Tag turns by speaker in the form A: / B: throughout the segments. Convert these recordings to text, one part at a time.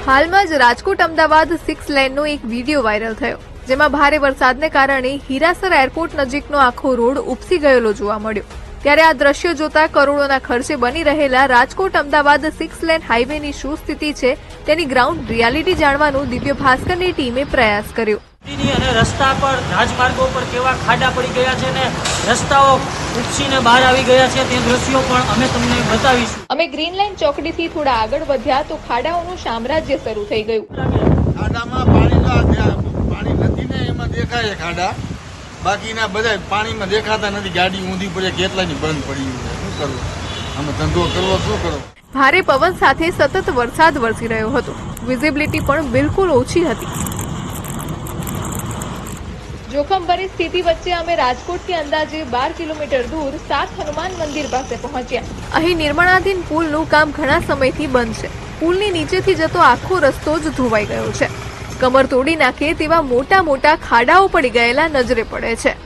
A: હાલમાં જ રાજકોટ અમદાવાદ 6 લેનનો એક વિડીયો વાયરલ થયો, જેમાં ભારે વરસાદને કારણે હીરાસર એરપોર્ટ નજીકનો આખો રોડ ઉપસી ગયેલો જોવા મળ્યો। ત્યારે આ દ્રશ્ય જોતા કરોડોના ખર્ચે બની રહેલા રાજકોટ અમદાવાદ 6 લેન હાઈવેની શું સ્થિતિ છે તેની ગ્રાઉન્ડ રિયાલિટી જાણવાનું દિવ્ય ભાસ્કરની ટીમે પ્રયાસ કર્યો।
B: અને રસ્તા પર રાજમાર્ગો પર કેવા ખાડા પડી ગયા છે ને રસ્તાઓ ઉપસીને બહાર આવી ગયા છે તે દ્રશ્યો પણ અમે તમને બતાવીશું।
A: અમે ગ્રીન લાઇન ચોકડીથી થોડા આગળ વધ્યા તો ખાડાઓનું સામ્રાજ્ય શરૂ થઈ ગયું।
C: ખાડામાં પાણી નથી ને એમાં દેખાય ખાડા, બાકીના બધા પાણીમાં દેખાતા નથી। ગાડી ઊંધી પડે કેટલાની બંધ પડી છે, શું કરવું? અમે ધંધો કરવો શું કરવો?
A: ભારે પવન સાથે સતત વરસાદ વરસી રહ્યો હતો, વિઝિબિલિટી પણ બિલકુલ ઓછી હતી। જોખમભરી સ્થિતિ વચ્ચે અમે રાજકોટથી અંદાજે 12 કિલોમીટર દૂર સાત હનુમાન મંદિર પાસે પહોંચ્યા। અહીં નિર્માણાધીન પુલનું કામ ઘણા સમયથી બંધ છે। પુલની નીચેથી જતો આખો રસ્તો જ ધોવાઈ ગયો છે। કમર તોડી નાખે તેવા મોટા મોટા ખાડાઓ પડી ગયેલા નજરે પડે છે।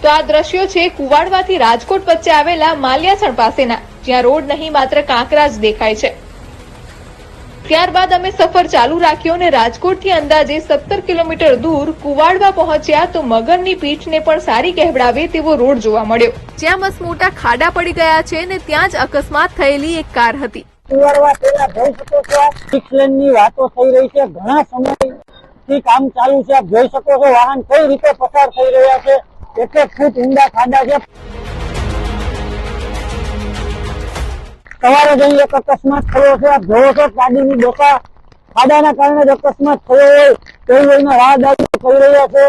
A: તો આ દ્રશ્યો છે કુવાડવાથી રાજકોટ વચ્ચે આવેલા માલિયાસણ પાસેના, જ્યાં રોડ નહીં માત્ર કાંકરા જ દેખાય છે। ત્યારબાદ અમે સફર ચાલુ રાખ્યો અને રાજકોટથી અંદાજે 17 કિલોમીટર દૂર કુવાડવા પહોંચ્યા તો મગરની પીઠને પણ સારી કહેવડાવે તેવો રોડ જોવા મળ્યો, જ્યાં મસમોટા ખાડા પડી ગયા છે અને ત્યાં જ અકસ્માત થયેલી એક કાર હતી।
D: કુવાડવા પહેલા જોઈ શકો છો 6 લેનની વાતો થઈ રહી છે, ઘણા સમયથી કામ ચાલુ છે। આપ જોઈ શકો છો વાહન કઈ રીતે પસાર થઈ રહ્યા છે, 1 ફૂટ ઊંડા ખાડા છે। સવારે જઈ એક અકસ્માત થયો છે, આપ જોવો છો ગાડીની ડોકા ખાડાના કારણે જ અકસ્માત થયો હોય તેવી લઈને રાહદારીઓ કહી રહ્યા છે।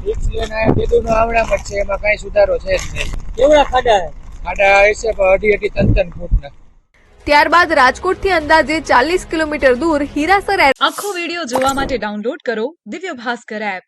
E: 6 લેન આ બેદુનો આવડામાં છે, એમાં કઈ સુધારો છે જ નહીં।
D: કેવડા ખાડા
E: ખાડા હશે પણ 2.5 ફૂટના।
A: ત્યારબાદ રાજકોટથી અંદાજે 40 કિલોમીટર દૂર હીરાસર
F: આખો વિડીયો જોવા માટે ડાઉનલોડ કરો દિવ્ય ભાસ્કર એપ।